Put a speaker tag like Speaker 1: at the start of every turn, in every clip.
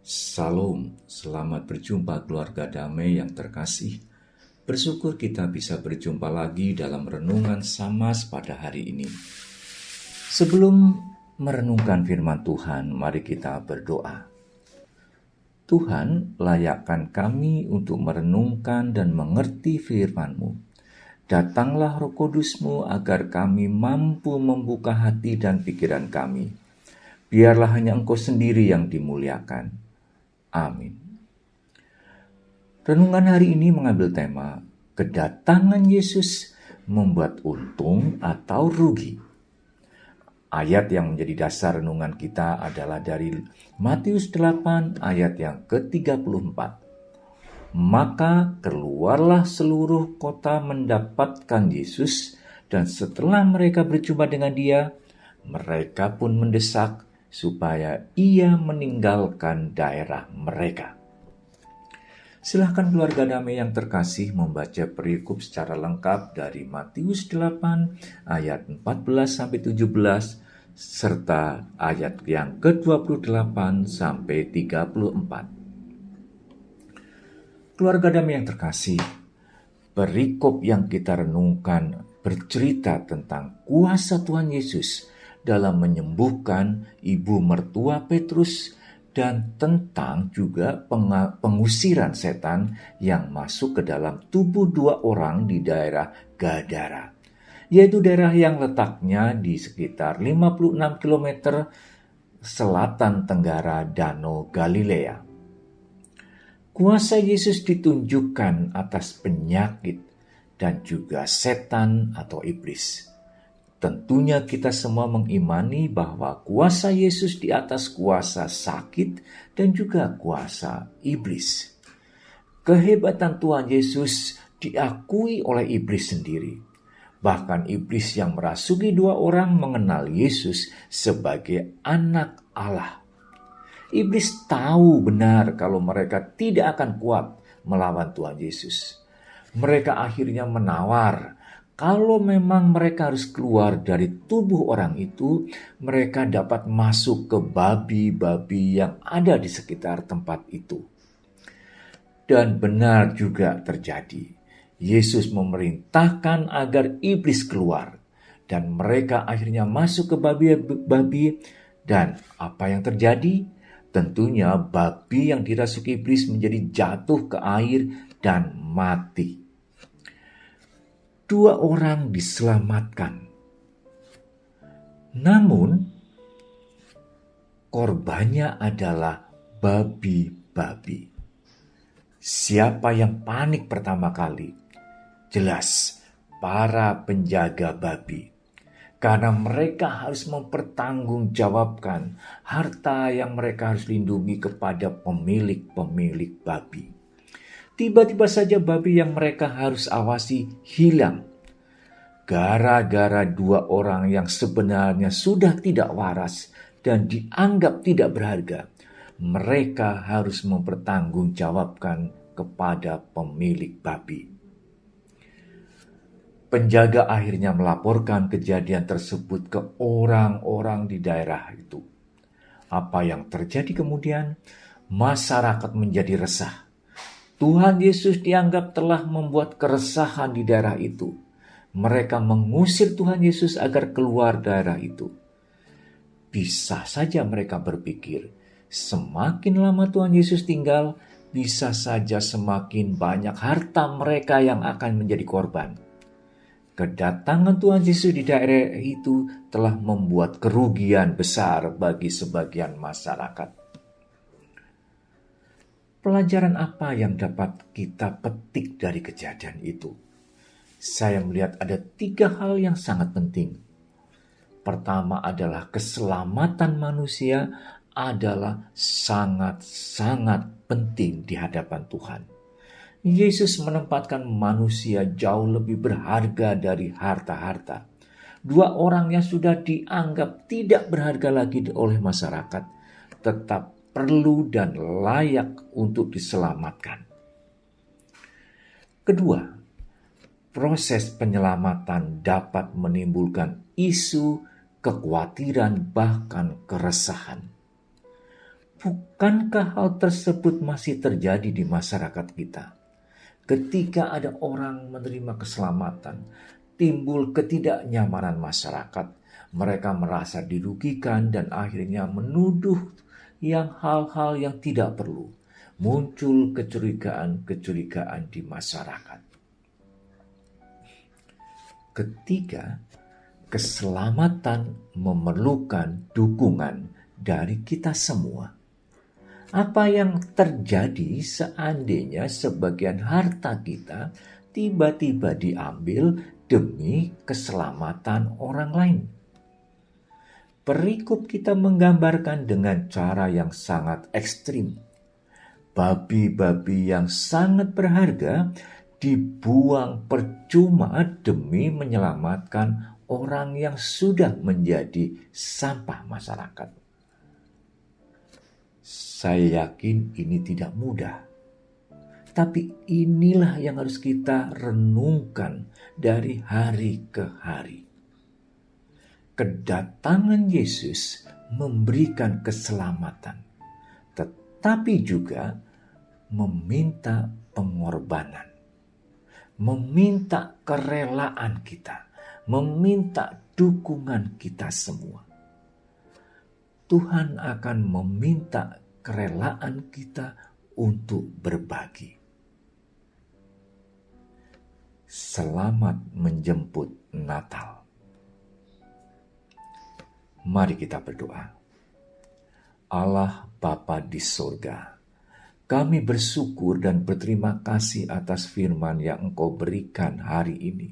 Speaker 1: Salam, selamat berjumpa keluarga damai yang terkasih. Bersyukur kita bisa berjumpa lagi dalam renungan Samas pada hari ini. Sebelum merenungkan firman Tuhan, mari kita berdoa. Tuhan, layakkan kami untuk merenungkan dan mengerti firman-Mu. Datanglah Roh Kudus-Mu agar kami mampu membuka hati dan pikiran kami. Biarlah hanya Engkau sendiri yang dimuliakan. Amin. Renungan hari ini mengambil tema kedatangan Yesus membuat untung atau rugi. Ayat yang menjadi dasar renungan kita adalah dari Matius 8 ayat yang ke-34. Maka keluarlah seluruh kota mendapatkan Yesus, dan setelah mereka berjumpa dengan Dia, mereka pun mendesak supaya Ia meninggalkan daerah mereka. Silahkan keluarga damai yang terkasih membaca perikop secara lengkap dari Matius 8 ayat 14-17 serta ayat yang ke-28 sampai 34. Keluarga damai yang terkasih, perikop yang kita renungkan bercerita tentang kuasa Tuhan Yesus dalam menyembuhkan ibu mertua Petrus dan tentang juga pengusiran setan yang masuk ke dalam tubuh dua orang di daerah Gadara, yaitu daerah yang letaknya di sekitar 56 km selatan tenggara Danau Galilea. Kuasa Yesus ditunjukkan atas penyakit dan juga setan atau iblis. Tentunya kita semua mengimani bahwa kuasa Yesus di atas kuasa sakit dan juga kuasa iblis. Kehebatan Tuhan Yesus diakui oleh iblis sendiri. Bahkan iblis yang merasuki dua orang mengenal Yesus sebagai anak Allah. Iblis tahu benar kalau mereka tidak akan kuat melawan Tuhan Yesus. Mereka akhirnya menawar, kalau memang mereka harus keluar dari tubuh orang itu, mereka dapat masuk ke babi-babi yang ada di sekitar tempat itu. Dan benar juga terjadi. Yesus memerintahkan agar iblis keluar. Dan mereka akhirnya masuk ke babi-babi. Dan apa yang terjadi? Tentunya babi yang dirasuki iblis menjadi jatuh ke air dan mati. Dua orang diselamatkan. Namun, korbannya adalah babi-babi. Siapa yang panik pertama kali? Jelas, para penjaga babi. Karena mereka harus mempertanggungjawabkan harta yang mereka harus lindungi kepada pemilik-pemilik babi. Tiba-tiba saja babi yang mereka harus awasi hilang. Gara-gara dua orang yang sebenarnya sudah tidak waras dan dianggap tidak berharga, mereka harus mempertanggungjawabkan kepada pemilik babi. Penjaga akhirnya melaporkan kejadian tersebut ke orang-orang di daerah itu. Apa yang terjadi kemudian? Masyarakat menjadi resah. Tuhan Yesus dianggap telah membuat keresahan di daerah itu. Mereka mengusir Tuhan Yesus agar keluar daerah itu. Bisa saja mereka berpikir, semakin lama Tuhan Yesus tinggal, bisa saja semakin banyak harta mereka yang akan menjadi korban. Kedatangan Tuhan Yesus di daerah itu telah membuat kerugian besar bagi sebagian masyarakat. Pelajaran apa yang dapat kita petik dari kejadian itu? Saya melihat ada 3 hal yang sangat penting. Pertama adalah keselamatan manusia adalah sangat-sangat penting di hadapan Tuhan. Yesus menempatkan manusia jauh lebih berharga dari harta-harta. Dua orang yang sudah dianggap tidak berharga lagi oleh masyarakat tetap perlu dan layak untuk diselamatkan. Kedua, proses penyelamatan dapat menimbulkan isu kekhawatiran bahkan keresahan. Bukankah hal tersebut masih terjadi di masyarakat kita? Ketika ada orang menerima keselamatan, timbul ketidaknyamanan masyarakat. Mereka merasa dirugikan dan akhirnya menuduh hal-hal yang tidak perlu. Muncul kecurigaan-kecurigaan di masyarakat. Ketika keselamatan memerlukan dukungan dari kita semua, apa yang terjadi seandainya sebagian harta kita tiba-tiba diambil demi keselamatan orang lain? Perikop kita menggambarkan dengan cara yang sangat ekstrim. Babi-babi yang sangat berharga dibuang percuma demi menyelamatkan orang yang sudah menjadi sampah masyarakat. Saya yakin ini tidak mudah. Tapi inilah yang harus kita renungkan dari hari ke hari. Kedatangan Yesus memberikan keselamatan, tetapi juga meminta pengorbanan, meminta kerelaan kita, meminta dukungan kita semua. Tuhan akan meminta kerelaan kita untuk berbagi. Selamat menjemput Natal. Mari kita berdoa. Allah Bapa di surga, kami bersyukur dan berterima kasih atas firman yang Engkau berikan hari ini.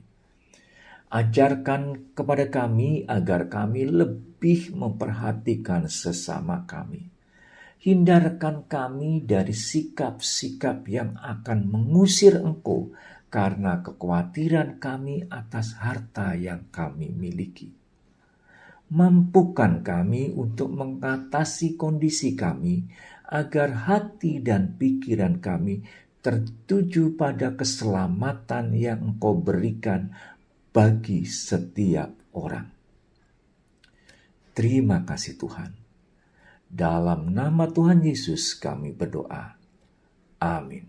Speaker 1: Ajarkan kepada kami agar kami lebih memperhatikan sesama kami. Hindarkan kami dari sikap-sikap yang akan mengusir Engkau karena kekhawatiran kami atas harta yang kami miliki. Mampukan kami untuk mengatasi kondisi kami agar hati dan pikiran kami tertuju pada keselamatan yang Engkau berikan bagi setiap orang. Terima kasih Tuhan. Dalam nama Tuhan Yesus kami berdoa. Amin.